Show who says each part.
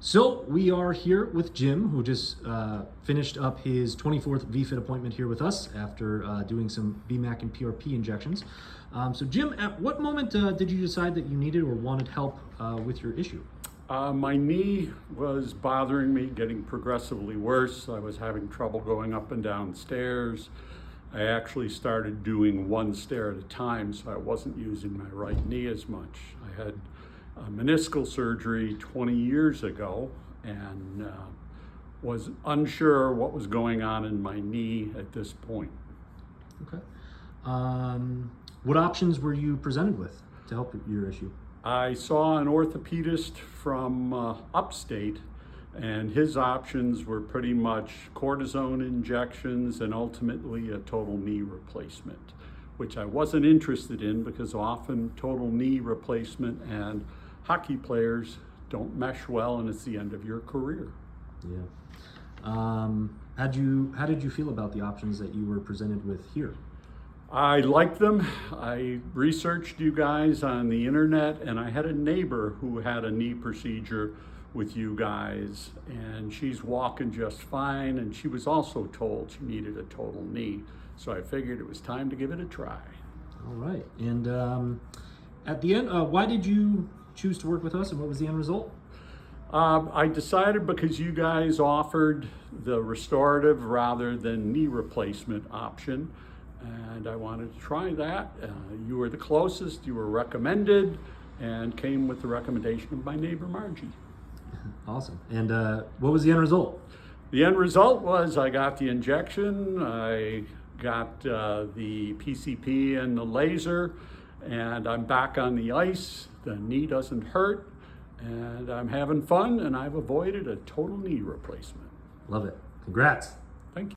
Speaker 1: So we are here with Jim, who just finished up his 24th VFit appointment here with us after doing some BMAC and PRP injections. So Jim, at what moment did you decide that you needed or wanted help with your issue?
Speaker 2: My knee was bothering me, getting progressively worse. I was having trouble going up and down stairs. I actually started doing one stair at a time, so I wasn't using my right knee as much. I had meniscal surgery 20 years ago and was unsure what was going on in my knee at this point.
Speaker 1: Okay. What options were you presented with to help your issue?
Speaker 2: I saw an orthopedist from upstate, and his options were pretty much cortisone injections and ultimately a total knee replacement, which I wasn't interested in because often total knee replacement and hockey players don't mesh well and it's the end of your career.
Speaker 1: Yeah. How did you feel about the options that you were presented with here?
Speaker 2: I liked them. I researched you guys on the internet, and I had a neighbor who had a knee procedure with you guys, and she's walking just fine, and she was also told she needed a total knee. So I figured it was time to give it a try.
Speaker 1: All right. And at the end, why did you choose to work with us, and what was the end result?
Speaker 2: I decided because you guys offered the restorative rather than knee replacement option, and I wanted to try that. You were the closest, you were recommended, and came with the recommendation of my neighbor Margie.
Speaker 1: Awesome. And what was the end result?
Speaker 2: The end result was I got the injection, I got the PCP and the laser, and I'm back on the ice. The knee doesn't hurt, and I'm having fun, and I've avoided a total knee replacement.
Speaker 1: Love it. Congrats.